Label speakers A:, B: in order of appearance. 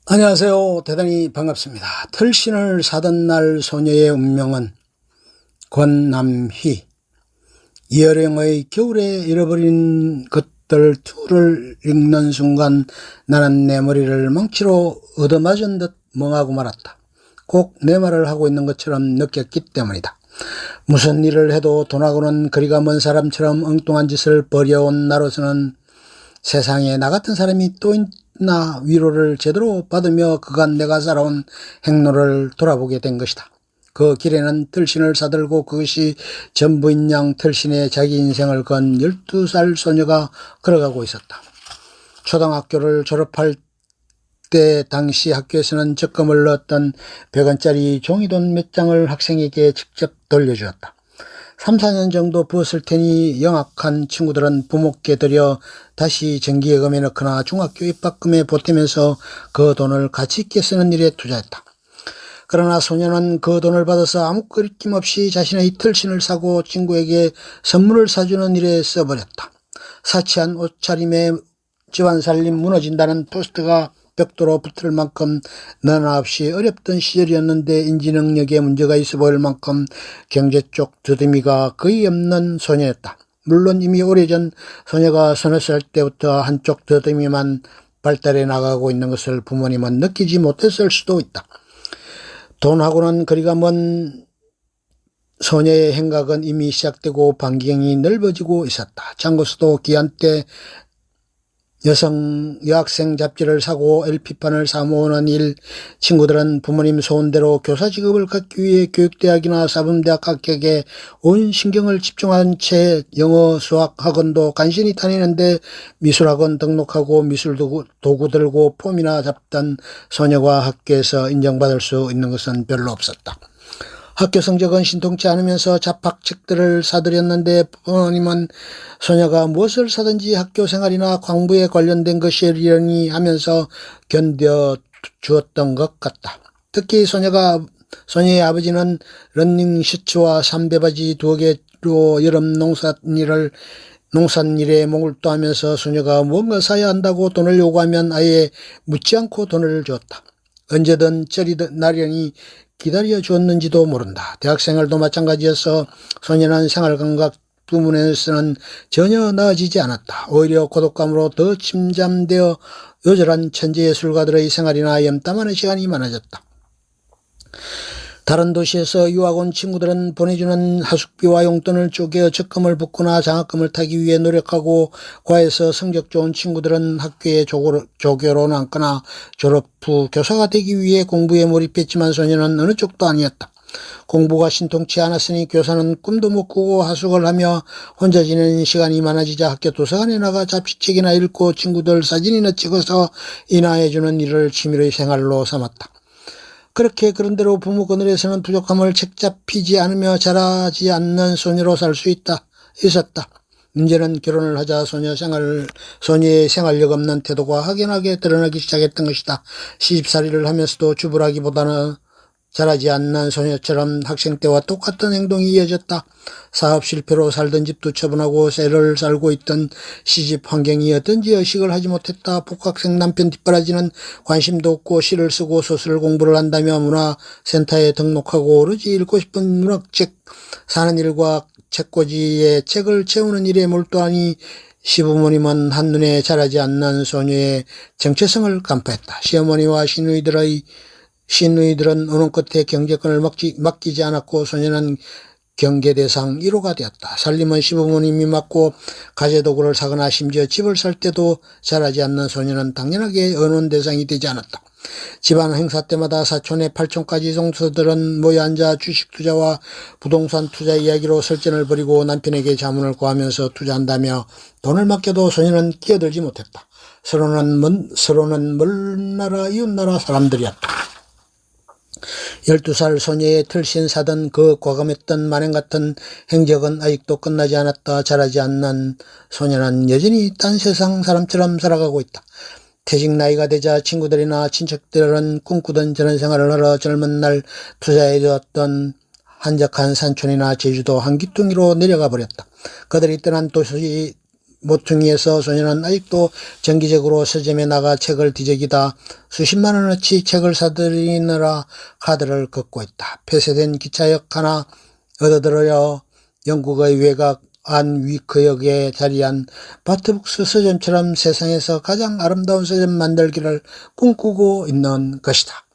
A: 안녕하세요. 대단히 반갑습니다. 털신을 사던 날 소녀의 운명은 권남희. 이어령의 겨울에 잃어버린 것들 둘을 읽는 순간 나는 내 머리를 망치로 얻어맞은 듯 멍하고 말았다. 꼭 내 말을 하고 있는 것처럼 느꼈기 때문이다. 무슨 일을 해도 돈하고는 거리가 먼 사람처럼 엉뚱한 짓을 벌여온 나로서는 세상에 나 같은 사람이 또 있나 위로를 제대로 받으며 그간 내가 살아온 행로를 돌아보게 된 것이다. 그 길에는 털신을 사들고 그것이 전부인 양 털신에 자기 인생을 건 12살 소녀가 걸어가고 있었다. 초등학교를 졸업할 때 당시 학교에서는 적금을 넣었던 100원짜리 종이돈 몇 장을 학생에게 직접 돌려주었다. 3, 4년 정도 부었을 테니 영악한 친구들은 부모께 드려 다시 정기예금에 넣거나 중학교 입학금에 보태면서 그 돈을 가치 있게 쓰는 일에 투자했다. 그러나 소녀는 그 돈을 받아서 아무 거리낌 없이 자신의 털신을 사고 친구에게 선물을 사주는 일에 써버렸다. 사치한 옷차림에 집안 살림 무너진다는 포스터가 벽도로 붙을 만큼 너나 없이 어렵던 시절이었는데 인지능력에 문제가 있어 보일 만큼 경제 쪽 더듬이가 거의 없는 소녀였다. 물론 이미 오래전 소녀가 서너 살 때부터 한쪽 더듬이만 발달해 나가고 있는 것을 부모님은 느끼지 못했을 수도 있다. 돈하고는 거리가 먼 소녀의 행각은 이미 시작되고 반경이 넓어지고 있었다. 장고수도 기한 때 여학생 잡지를 사고 LP판을 사모으는 일, 친구들은 부모님 소원대로 교사 직업을 갖기 위해 교육대학이나 사범대학 합격에 온 신경을 집중한 채 영어 수학 학원도 간신히 다니는데 미술학원 등록하고 미술 도구 들고 폼이나 잡던 소녀가 학교에서 인정받을 수 있는 것은 별로 없었다. 학교 성적은 신통치 않으면서 잡학책들을 사들였는데 부모님은 소녀가 무엇을 사든지 학교 생활이나 공부에 관련된 것이려니 하면서 견뎌주었던 것 같다. 특히 소녀의 아버지는 러닝 셔츠와 삼배바지 2개로 여름 농산일에 몰두하면서 소녀가 무언가 사야 한다고 돈을 요구하면 아예 묻지 않고 돈을 주었다. 언제든 나련히 기다려 주었는지도 모른다. 대학생활도 마찬가지여서 소녀는 생활감각 부문에서는 전혀 나아지지 않았다. 오히려 고독감으로 더 침잠되어 요절한 천재예술가들의 생활이나 염담하는 시간이 많아졌다. 다른 도시에서 유학 온 친구들은 보내주는 하숙비와 용돈을 쪼개 적금을 붓거나 장학금을 타기 위해 노력하고 과에서 성적 좋은 친구들은 학교에 조교로 남거나 졸업 후 교사가 되기 위해 공부에 몰입했지만 소녀는 어느 쪽도 아니었다. 공부가 신통치 않았으니 교사는 꿈도 못 꾸고 하숙을 하며 혼자 지내는 시간이 많아지자 학교 도서관에 나가 잡지책이나 읽고 친구들 사진이나 찍어서 인화해주는 일을 취미의 생활로 삼았다. 그런 대로 부모 그늘에서는 부족함을 책잡히지 않으며 자라지 않는 소녀로 살 수 있었다. 문제는 결혼을 하자 소녀의 생활력 없는 태도가 확연하게 드러나기 시작했던 것이다. 시집살이를 하면서도 주부라기보다는 자라지 않는 소녀처럼 학생 때와 똑같은 행동이 이어졌다. 사업 실패로 살던 집도 처분하고 새를 살고 있던 시집 환경이 어떤지 의식을 하지 못했다. 복학생 남편 뒷바라지는 관심도 없고 시를 쓰고 소설 공부를 한다며 문화센터에 등록하고 오로지 읽고 싶은 문학책 사는 일과 책꽂이에 책을 채우는 일에 몰두하니 시부모님은 한눈에 자라지 않는 소녀의 정체성을 간파했다. 시어머니와 시누이들은 오는 끝에 경제권을 맡기지 않았고 소녀는 경계 대상 1호가 되었다. 살림은 시부모님이 맡고 가재도구를 사거나 심지어 집을 살 때도 자라지 않는 소녀는 당연하게 의논 대상이 되지 않았다. 집안 행사 때마다 사촌의 8촌까지 동서들은 모여 앉아 주식 투자와 부동산 투자 이야기로 설전을 벌이고 남편에게 자문을 구하면서 투자한다며 돈을 맡겨도 소녀는 끼어들지 못했다. 서로는 먼 나라 이웃나라 사람들이었다. 12살 소녀의 털신 사던 그 과감했던 만행같은 행적은 아직도 끝나지 않았다. 자라지 않는 소녀는 여전히 딴 세상 사람처럼 살아가고 있다. 퇴직 나이가 되자 친구들이나 친척들은 꿈꾸던 저런 생활을 하러 젊은 날 투자해두었던 한적한 산촌이나 제주도 한기둥이로 내려가 버렸다. 그들이 떠난 도시 모퉁이에서 소년은 아직도 정기적으로 서점에 나가 책을 뒤적이다 수십만 원어치 책을 사들이느라 카드를 걷고 있다. 폐쇄된 기차역 하나 얻어들어여 영국의 외곽 안 위크역에 자리한 바트북스 서점처럼 세상에서 가장 아름다운 서점 만들기를 꿈꾸고 있는 것이다.